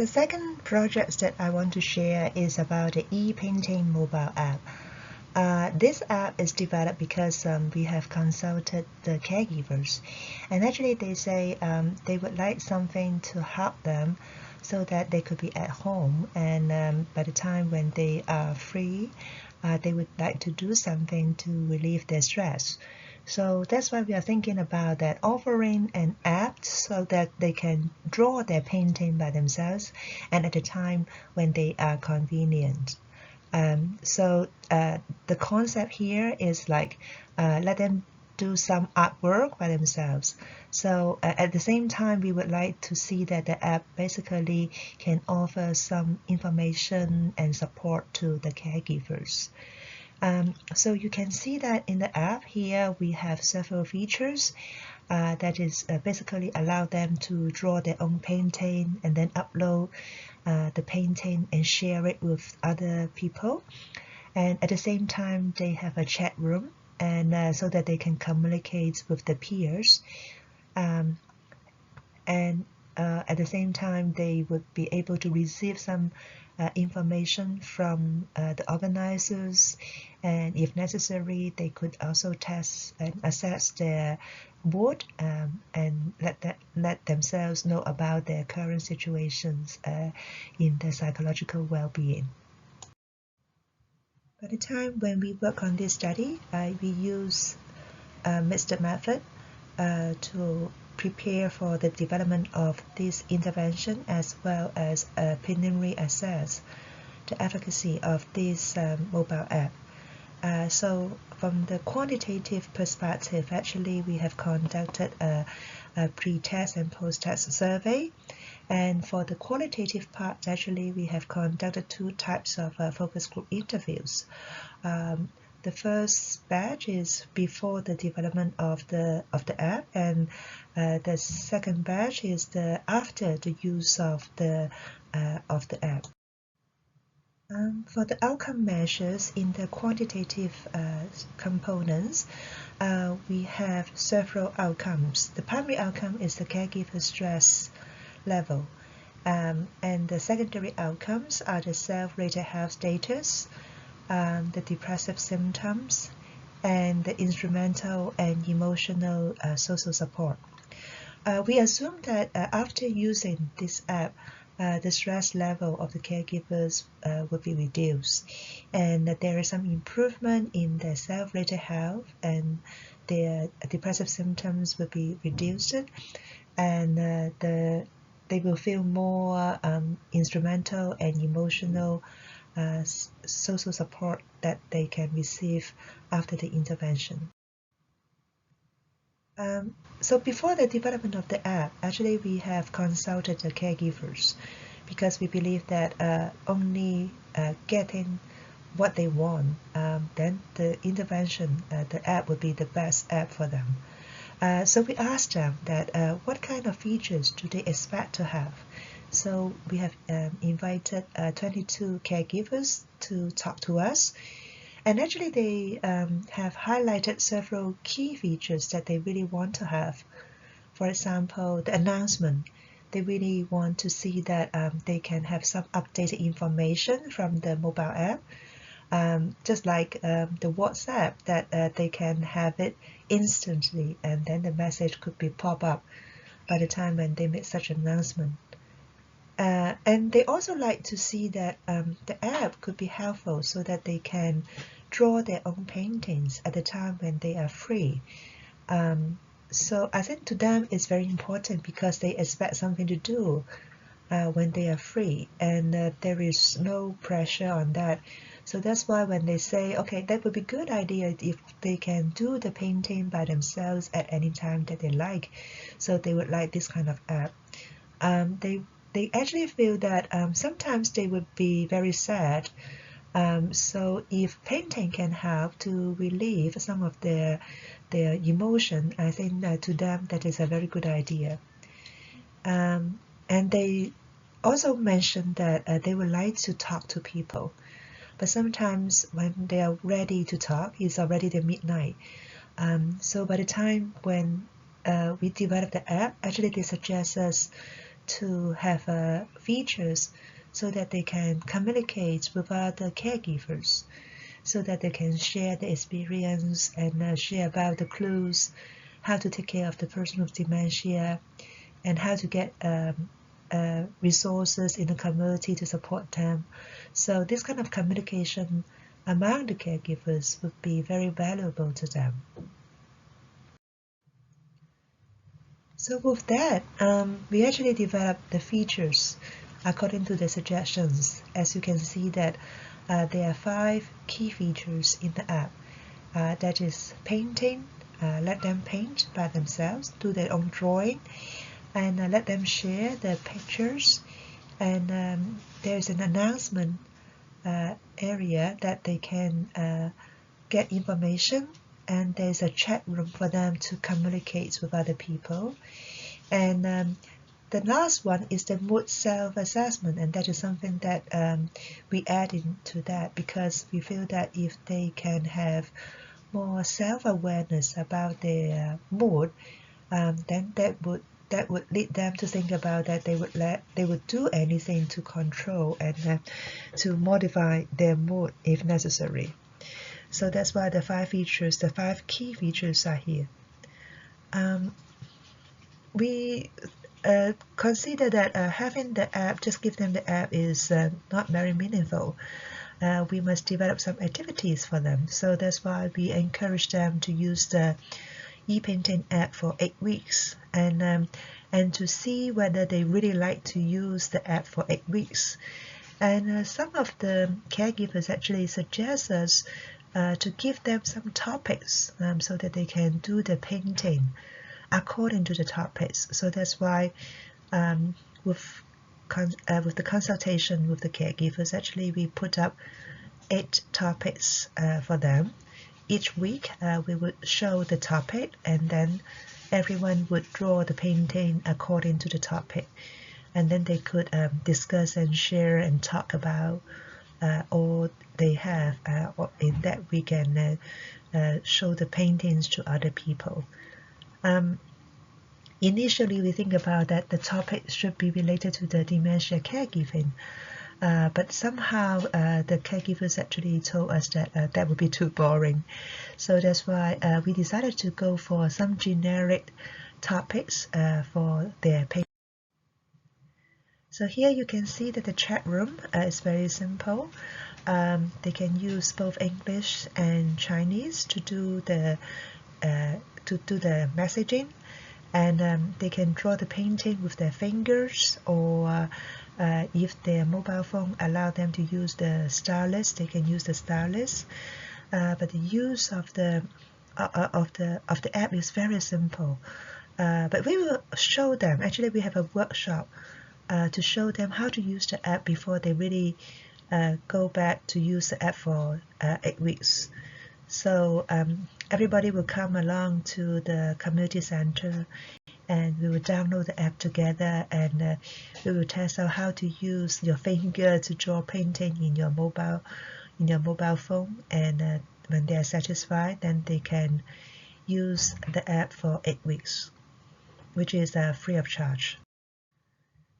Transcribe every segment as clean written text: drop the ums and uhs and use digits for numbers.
The second project that I want to share is about the e-painting mobile app. This app is developed because we have consulted the caregivers, and actually they say they would like something to help them so that they could be at home, and by the time when they are free, they would like to do something to relieve their stress. So that's why we are thinking about that, offering an app so that they can draw their painting by themselves and at a time when they are convenient. The concept here is like let them do some artwork by themselves. So at the same time, we would like to see that the app basically can offer some information and support to the caregivers. So you can see that in the app here we have several features that is basically allow them to draw their own painting and then upload the painting and share it with other people. And at the same time they have a chat room, and so that they can communicate with the peers, and at the same time they would be able to receive some information from the organizers, and if necessary they could also test and assess their mood, and let themselves know about their current situations in their psychological well-being. By the time when we work on this study, we use mixed method to prepare for the development of this intervention, as well as preliminary assess the efficacy of this mobile app. So from the quantitative perspective, actually we have conducted a pre-test and post-test survey. And for the qualitative part, actually we have conducted two types of focus group interviews. The first batch is before the development of the app, and the second batch is after the use of the app. For the outcome measures in the quantitative components, we have several outcomes. The primary outcome is the caregiver stress level, and the secondary outcomes are the self-rated health status, the depressive symptoms, and the instrumental and emotional social support. We assume that after using this app, the stress level of the caregivers will be reduced, and that there is some improvement in their self-rated health, and their depressive symptoms will be reduced, and they will feel more instrumental and emotional social support that they can receive after the intervention. So before the development of the app, actually we have consulted the caregivers, because we believe that only getting what they want, then the intervention, the app would be the best app for them. So we asked them that what kind of features do they expect to have. So we have invited 22 caregivers to talk to us. And actually they have highlighted several key features that they really want to have. For example, the announcement. They really want to see that they can have some updated information from the mobile app. Just like the WhatsApp, that they can have it instantly, and then the message could be pop up by the time when they make such an announcement. And they also like to see that the app could be helpful so that they can draw their own paintings at the time when they are free. So I think to them it's very important, because they expect something to do when they are free, and there is no pressure on that. So that's why when they say, okay, that would be a good idea if they can do the painting by themselves at any time that they like. So they would like this kind of app. They actually feel that sometimes they would be very sad. So if painting can help to relieve some of their emotion, I think to them that is a very good idea. And they also mentioned that they would like to talk to people, but sometimes when they are ready to talk, it's already the midnight. So by the time when we develop the app, actually they suggest us to have features so that they can communicate with other caregivers, so that they can share the experience and share about the clues, how to take care of the person with dementia, and how to get resources in the community to support them. So this kind of communication among the caregivers would be very valuable to them. So with that, we actually developed the features according to the suggestions. As you can see that there are 5 key features in the app. That is painting, let them paint by themselves, do their own drawing, and let them share the pictures. And there's an announcement area that they can get information, and there's a chat room for them to communicate with other people. And the last one is the mood self-assessment, and that is something that we add into that because we feel that if they can have more self-awareness about their mood, then that would lead them to think about that they would do anything to control and to modify their mood if necessary. So that's why the 5 features, the 5 key features are here. We consider that having the app, just give them the app, is not very meaningful. We must develop some activities for them. So that's why we encourage them to use the e-painting app for 8 weeks and to see whether they really like to use the app for 8 weeks. And some of the caregivers actually suggest us to give them some topics so that they can do the painting according to the topics. So that's why with the consultation with the caregivers, actually we put up 8 topics for them. Each week we would show the topic, and then everyone would draw the painting according to the topic, and then they could discuss and share and talk about all they have. In that we can show the paintings to other people. Initially we think about that the topic should be related to the dementia caregiving, but somehow the caregivers actually told us that that would be too boring. So that's why we decided to go for some generic topics for their paper. So here you can see that the chat room is very simple. They can use both English and Chinese to do the messaging, and they can draw the painting with their fingers, or if their mobile phone allow them to use the stylus, they can use the stylus. But the use of the app is very simple. But we will show them. Actually, we have a workshop to show them how to use the app before they really go back to use the app for 8 weeks. So everybody will come along to the community center, and we will download the app together, and we will test out how to use your finger to draw painting in your mobile phone. And when they are satisfied, then they can use the app for 8 weeks, which is free of charge.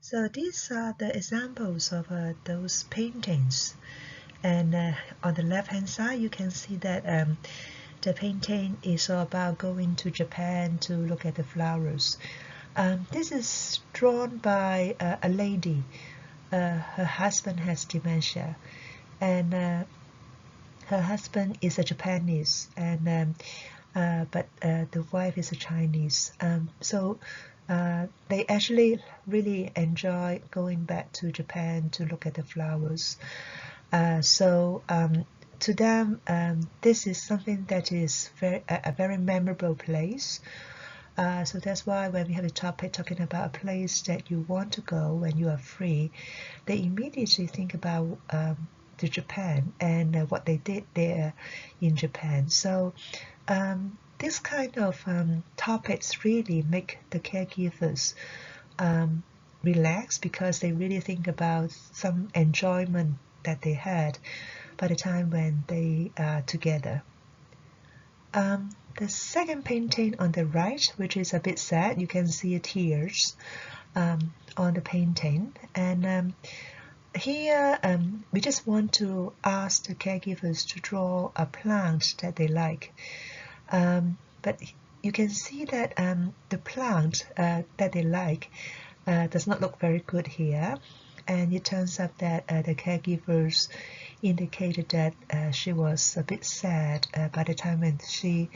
So these are the examples of those paintings. And on the left hand side you can see that the painting is all about going to Japan to look at the flowers. This is drawn by a lady. Her husband has dementia, and her husband is a Japanese, and but the wife is a Chinese. So they actually really enjoy going back to Japan to look at the flowers. So to them, this is something that is a very memorable place. So that's why when we have a topic talking about a place that you want to go when you are free, they immediately think about to Japan and what they did there in Japan. So this kind of topics really make the caregivers relax, because they really think about some enjoyment that they had by the time when they are together. The second painting on the right, which is a bit sad, you can see tears. on the painting. And here we just want to ask the caregivers to draw a plant that they like. But you can see that the plant that they like does not look very good here. And it turns out that the caregivers indicated that she was a bit sad by the time when she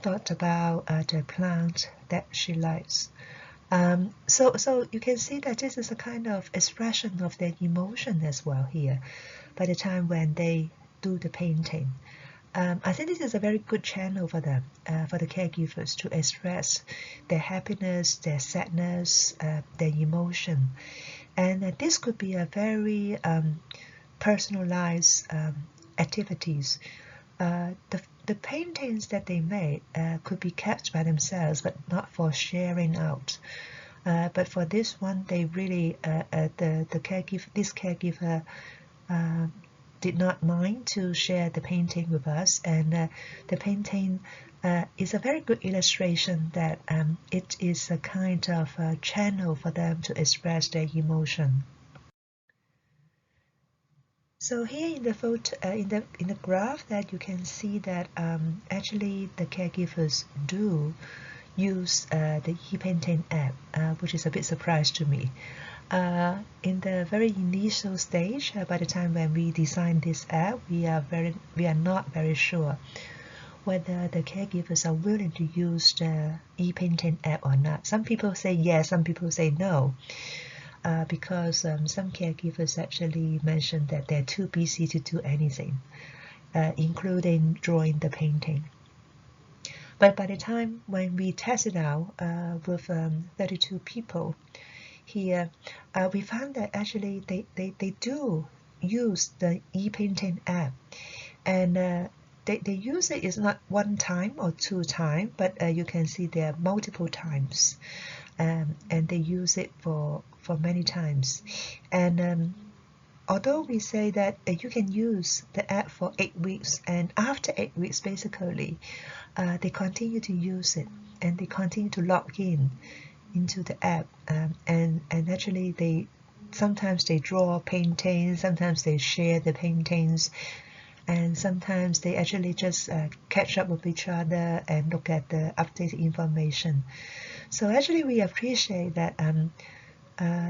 thought about the plant that she likes. So you can see that this is a kind of expression of their emotion as well here by the time when they do the painting. I think this is a very good channel for them, for the caregivers to express their happiness, their sadness, their emotion. And this could be a very personalized activities. The paintings that they made could be kept by themselves, but not for sharing out. But for this one, they really this caregiver did not mind to share the painting with us, and the painting is a very good illustration that it is a kind of channel for them to express their emotion. So here in the photo, in the graph, that you can see that actually the caregivers do use the ePainting app, which is a bit surprise to me. In the very initial stage, by the time when we designed this app, we are not very sure whether the caregivers are willing to use the ePainting app or not. Some people say yes, some people say no. Because some caregivers actually mentioned that they're too busy to do anything, including drawing the painting. But by the time when we tested out with 32 people here, we found that actually they do use the ePainting app, and they use it is not one time or two times, but you can see there are multiple times, and they use it for many times. And although we say that you can use the app for 8 weeks, and after 8 weeks basically they continue to use it, and they continue to log into the app, and actually sometimes they draw paintings, sometimes they share the paintings, and sometimes they actually just catch up with each other and look at the updated information. So actually we appreciate that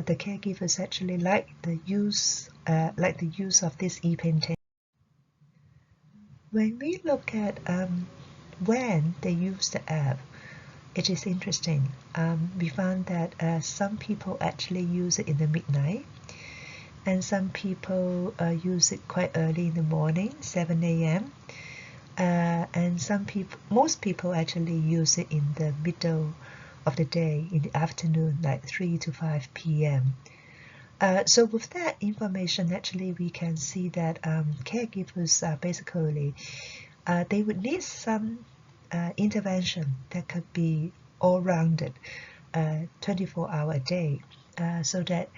the caregivers actually like the use of this e-painting. When we look at when they use the app, it is interesting. We found that some people actually use it in the midnight, and some people use it quite early in the morning, 7 a.m. And most people actually use it in the middle of the day, in the afternoon, like 3 to 5 p.m. So with that information, actually we can see that caregivers basically they would need some intervention that could be all-rounded, 24-hour a day, so that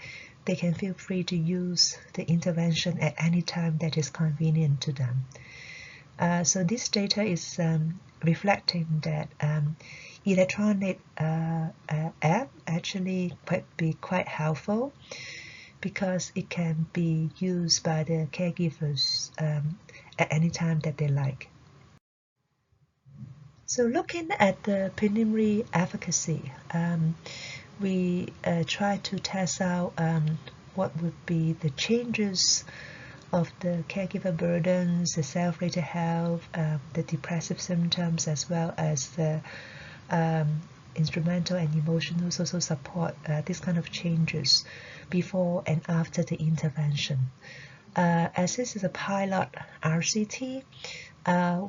they can feel free to use the intervention at any time that is convenient to them. So this data is reflecting that electronic app actually be quite helpful, because it can be used by the caregivers at any time that they like. So looking at the preliminary efficacy, we try to test out what would be the changes of the caregiver burdens, the self-rated health, the depressive symptoms, as well as the instrumental and emotional social support, this kind of changes before and after the intervention. As this is a pilot RCT,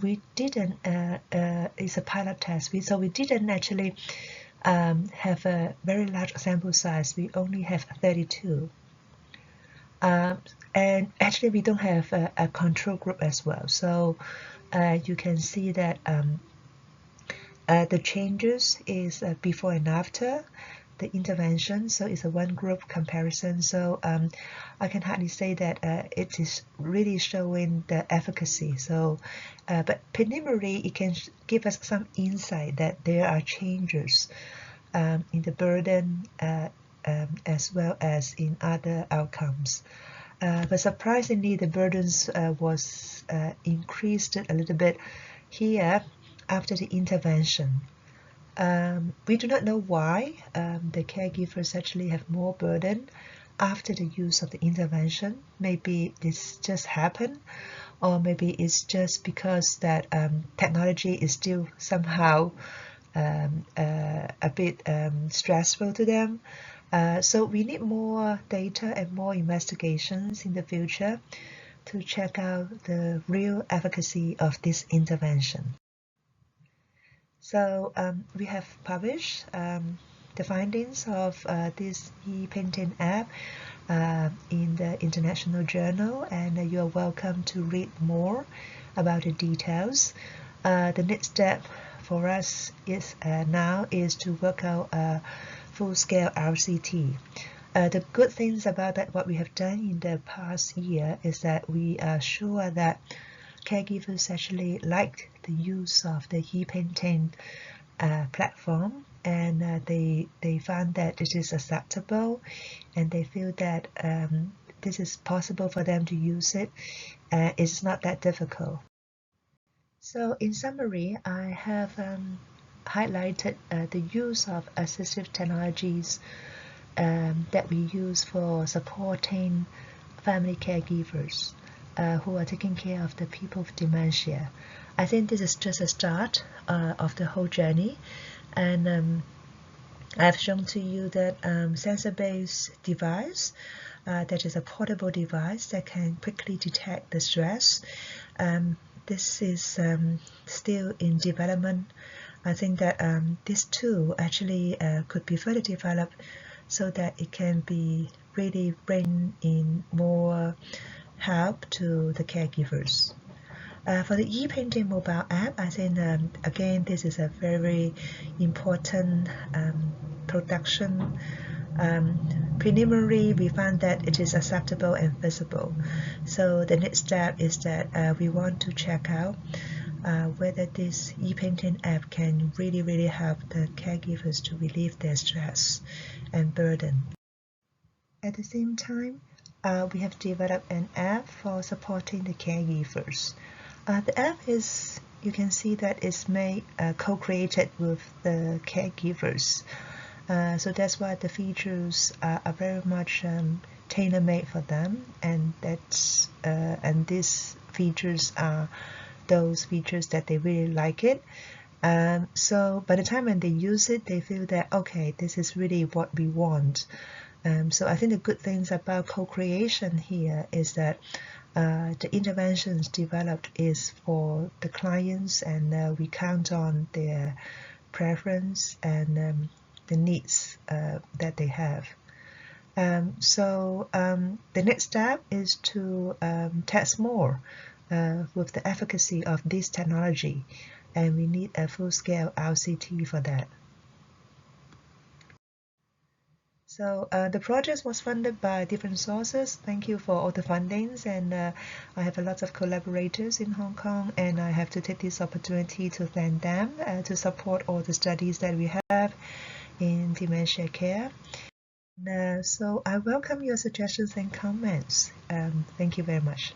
we didn't, it's a pilot test, so we didn't actually have a very large sample size. We only have 32. And actually we don't have a control group as well. So you can see that the changes is before and after the intervention, so it's a one group comparison. So I can hardly say that it is really showing the efficacy. So but preliminary, it can give us some insight that there are changes in the burden as well as in other outcomes. But surprisingly, the burdens was increased a little bit here after the intervention. We do not know why the caregivers actually have more burden after the use of the intervention. Maybe this just happened, or maybe it's just because that technology is still somehow a bit stressful to them. So we need more data and more investigations in the future to check out the real efficacy of this intervention. So we have published the findings of this e-painting app in the International Journal, and you are welcome to read more about the details. The next step for us is now is to work out a full-scale RCT. The good things about that, what we have done in the past year, is that we are sure that caregivers actually like the use of the e-painting platform, and they found that it is acceptable, and they feel that this is possible for them to use it. It's not that difficult. So in summary, I have highlighted the use of assistive technologies that we use for supporting family caregivers who are taking care of the people with dementia. I think this is just a start of the whole journey, and I've shown to you that sensor-based device that is a portable device that can quickly detect the stress. This is still in development. I think that this tool actually could be further developed so that it can be really bring in more help to the caregivers. For the e-painting mobile app, I think again this is a very important production. Preliminary, we found that it is acceptable and visible. So the next step is that we want to check out whether this e-painting app can really help the caregivers to relieve their stress and burden. At the same time, we have developed an app for supporting the caregivers. The app is, you can see that it's made co-created with the caregivers. So that's why the features are very much tailor-made for them, and these features are those features that they really like it. So by the time when they use it, they feel that okay, this is really what we want. So I think the good things about co-creation here is that the interventions developed is for the clients, and we count on their preference and the needs that they have. So the next step is to test more with the efficacy of this technology, and we need a full-scale RCT for that. So the project was funded by different sources. Thank you for all the fundings, and I have a lot of collaborators in Hong Kong, and I have to take this opportunity to thank them to support all the studies that we have in dementia care. So I welcome your suggestions and comments. Thank you very much.